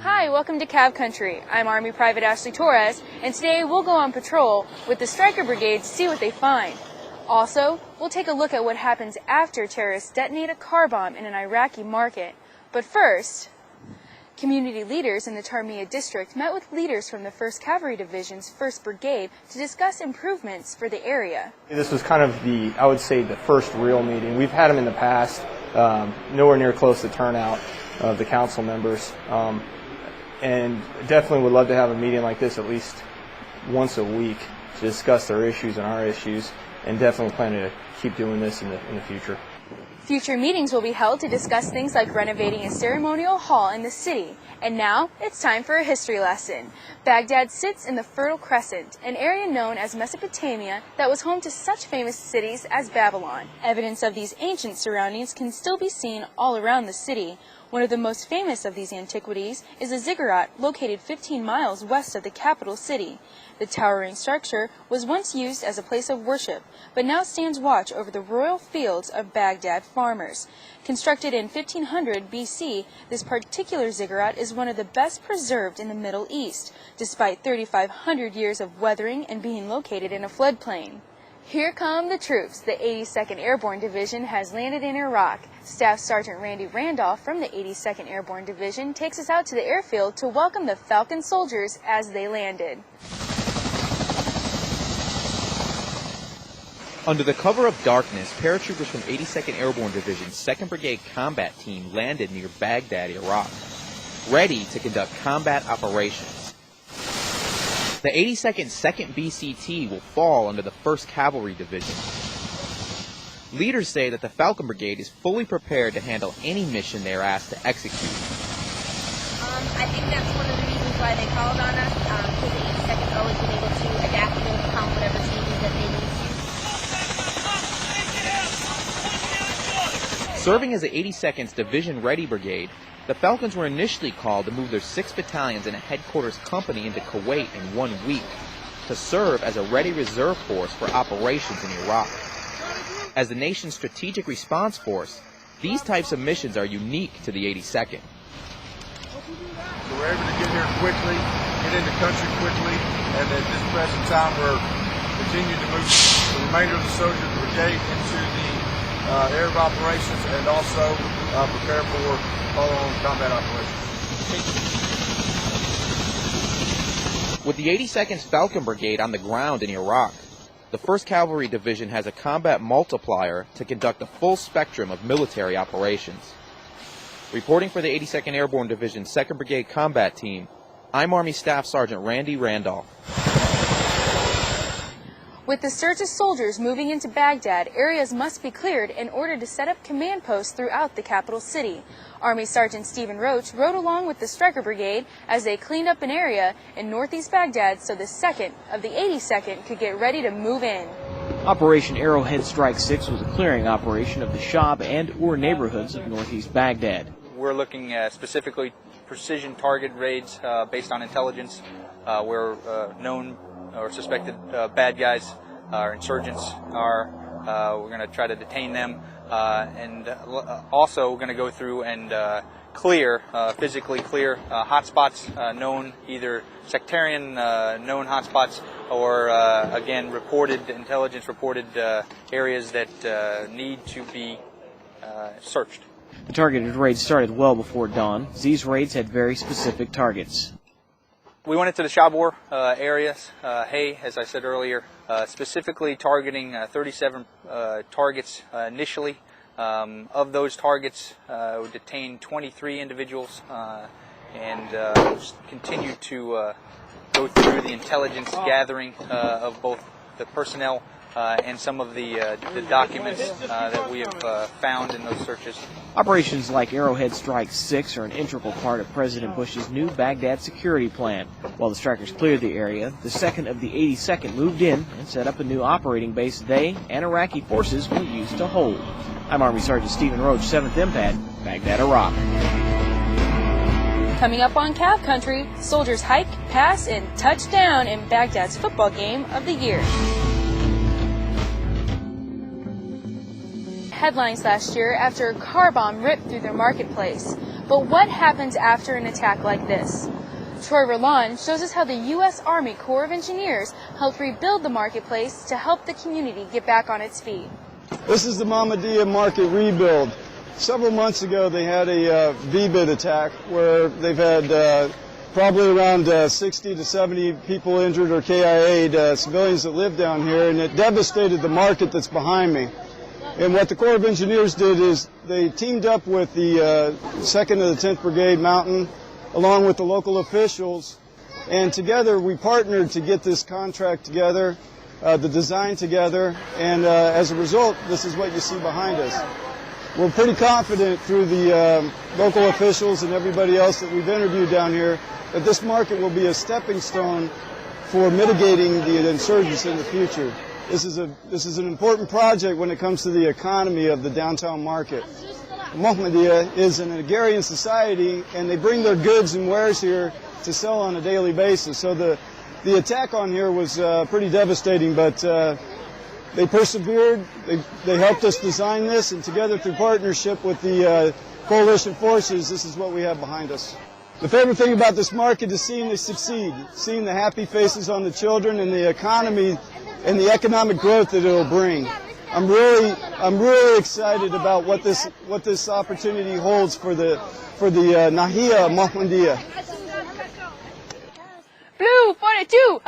Hi, welcome to Cav Country. I'm Army Private Ashley Torres, and today we'll go on patrol with the Stryker Brigade to see what they find. Also, we'll take a look at what happens after terrorists detonate a car bomb in an Iraqi market. But first, community leaders in the Tarmiya district met with leaders from the 1st Cavalry Division's 1st Brigade to discuss improvements for the area. This was kind of I would say, the first real meeting. We've had them in the past, nowhere near close to turnout of the council members. And definitely would love to have a meeting like this at least once a week to discuss their issues and our issues, and definitely planning to keep doing this in the future. Future meetings will be held to discuss things like renovating a ceremonial hall in the city. And now, it's time for a history lesson. Baghdad sits in the Fertile Crescent, an area known as Mesopotamia that was home to such famous cities as Babylon. Evidence of these ancient surroundings can still be seen all around the city. One of the most famous of these antiquities is a ziggurat located 15 miles west of the capital city. The towering structure was once used as a place of worship, but now stands watch over the royal fields of Baghdad farmers. Constructed in 1500 BC, this particular ziggurat is one of the best preserved in the Middle East, despite 3,500 years of weathering and being located in a floodplain. Here come the troops. The 82nd Airborne Division has landed in Iraq. Staff Sergeant Randy Randolph from the 82nd Airborne Division takes us out to the airfield to welcome the Falcon soldiers as they landed. Under the cover of darkness, paratroopers from 82nd Airborne Division's 2nd Brigade combat team landed near Baghdad, Iraq, ready to conduct combat operations. The 82nd 2nd BCT will fall under the 1st Cavalry Division. Leaders say that the Falcon Brigade is fully prepared to handle any mission they are asked to execute. I think that's one of the reasons why they called on us, because the 82nd has always been able to adapt and overcome whatever changes that they need to. Serving as the 82nd's Division Ready Brigade, the Falcons were initially called to move their 6 battalions and a headquarters company into Kuwait in 1 week to serve as a ready reserve force for operations in Iraq. As the nation's strategic response force, these types of missions are unique to the 82nd. So we're able to get here quickly, get into country quickly, and at this present time we're continuing to move the remainder of the soldiers of the brigade into the area of operations and also prepare for follow-on combat operations. With the 82nd's Falcon Brigade on the ground in Iraq, the 1st Cavalry Division has a combat multiplier to conduct a full spectrum of military operations. Reporting for the 82nd Airborne Division's 2nd Brigade Combat Team, I'm Army Staff Sergeant Randy Randolph. With the surge of soldiers moving into Baghdad, areas must be cleared in order to set up command posts throughout the capital city. Army Sergeant Stephen Roach rode along with the Stryker Brigade as they cleaned up an area in northeast Baghdad so the 2nd of the 82nd could get ready to move in. Operation Arrowhead Strike 6 was a clearing operation of the Shab and Ur neighborhoods of northeast Baghdad. We're looking at specifically precision target raids based on intelligence where known or suspected bad guys or insurgents are. We're going to try to detain them, and also we're going to go through and physically clear hotspots, known either sectarian known hotspots or again intelligence reported areas that need to be searched. The targeted raids started well before dawn. These raids had very specific targets. We went into the Shabur areas, as I said earlier, specifically targeting 37 targets initially. Of those targets, we detained 23 individuals and continue to go through the intelligence gathering of both the personnel and some of the documents that we have found in those searches. Operations like Arrowhead Strike 6 are an integral part of President Bush's new Baghdad security plan. While the strikers cleared the area, the 2nd of the 82nd moved in and set up a new operating base they and Iraqi forces will use to hold. I'm Army Sergeant Stephen Roach, 7th MPAD, Baghdad, Iraq. Coming up on Cav Country, soldiers hike, pass, and touch down in Baghdad's football game of the year. Headlines last year after a car bomb ripped through their marketplace. But what happens after an attack like this? Troy Verlon shows us how the U.S. Army Corps of Engineers helped rebuild the marketplace to help the community get back on its feet. This is the Mahmudiya Market rebuild. Several months ago they had a VBID attack where they've had probably around 60 to 70 people injured or KIA'd, civilians that live down here, and it devastated the market that's behind me. And what the Corps of Engineers did is they teamed up with the 2nd of the 10th Brigade Mountain, along with the local officials, and together we partnered to get this contract together, the design together, and as a result, this is what you see behind us. We're pretty confident through the local officials and everybody else that we've interviewed down here that this market will be a stepping stone for mitigating the insurgents in the future. This is an important project when it comes to the economy of the downtown market. Mahmudiya is an agrarian society, and they bring their goods and wares here to sell on a daily basis. So the attack on here was pretty devastating, but they persevered. They helped us design this, and together through partnership with the coalition forces, this is what we have behind us. The favorite thing about this market is seeing it succeed, seeing the happy faces on the children and the economy and the economic growth that it'll bring. I'm really excited about what this opportunity holds for the Nahiya Mahmudiya. Blue 42,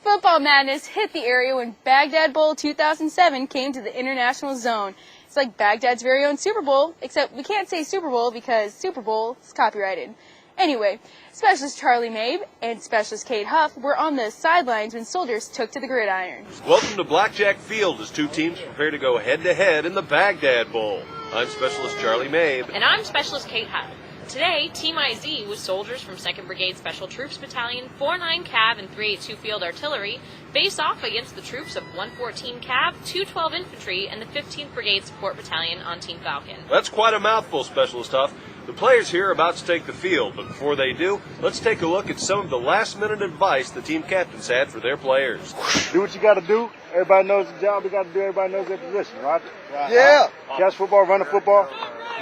Football madness hit the area when Baghdad Bowl 2007 came to the international zone. It's like Baghdad's very own Super Bowl, except we can't say Super Bowl because Super Bowl is copyrighted. Anyway, Specialist Charlie Mabe and Specialist Kate Huff were on the sidelines when soldiers took to the gridiron. Welcome to Blackjack Field as two teams prepare to go head-to-head in the Baghdad Bowl. I'm Specialist Charlie Mabe. And I'm Specialist Kate Huff. Today, Team IZ, with soldiers from 2nd Brigade Special Troops Battalion, 4-9 Cav, and 382 Field Artillery, face off against the troops of 114 Cav, 212 Infantry, and the 15th Brigade Support Battalion on Team Falcon. That's quite a mouthful, Specialist Huff. The players here are about to take the field, but before they do, let's take a look at some of the last-minute advice the team captains had for their players. Do what you got to do. Everybody knows the job. We got to do. Everybody knows their position, right? Yeah. Catch football, run the football.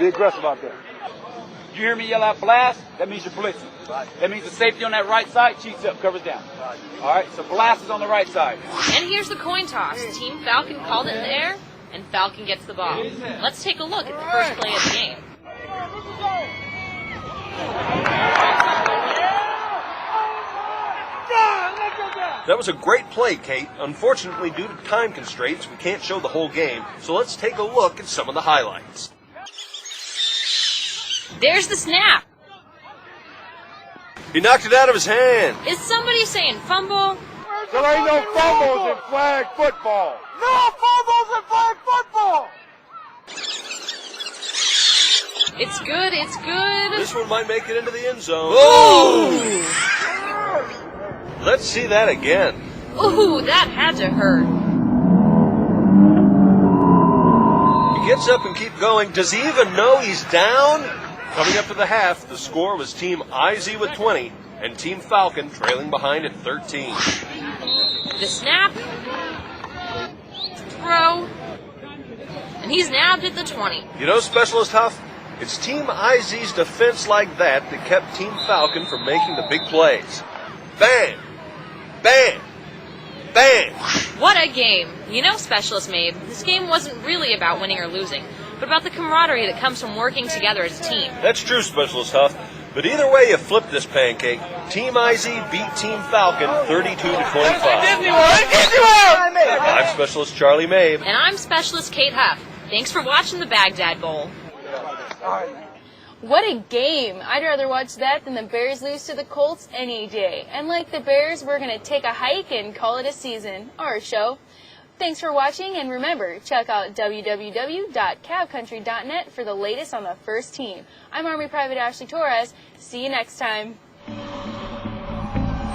Be aggressive out there. You hear me yell out blast? That means you're blitzing. Right. That means the safety on that right side, cheats up, covers down. Right. All right, so blast is on the right side. And here's the coin toss. Team Falcon called it in the air, and Falcon gets the ball. Let's take a look at the first play of the game. That was a great play, Kate. Unfortunately, due to time constraints, we can't show the whole game, so let's take a look at some of the highlights. There's the snap. He knocked it out of his hand. Is somebody saying fumble? There ain't no fumbles in flag football. No fumbles in flag football. It's good, it's good. This one might make it into the end zone. Oh! Let's see that again. Ooh, that had to hurt. He gets up and keeps going. Does he even know he's down? Coming up to the half, the score was Team IZ with 20 and Team Falcon trailing behind at 13. The snap. Throw. And he's nabbed at the 20. You know, Specialist Huff, it's Team IZ's defense like that that kept Team Falcon from making the big plays. Bang! Bang! Bang! What a game. You know, Specialist Mabe, this game wasn't really about winning or losing, but about the camaraderie that comes from working together as a team. That's true, Specialist Huff. But either way you flip this pancake, Team IZ beat Team Falcon 32 to 25. I'm Specialist Charlie Mabe. And I'm Specialist Kate Huff. Thanks for watching the Baghdad Bowl. What a game! I'd rather watch that than the Bears lose to the Colts any day. And like the Bears, we're going to take a hike and call it a season, or a show. Thanks for watching, and remember, check out www.cavcountry.net for the latest on the first team. I'm Army Private Ashley Torres. See you next time.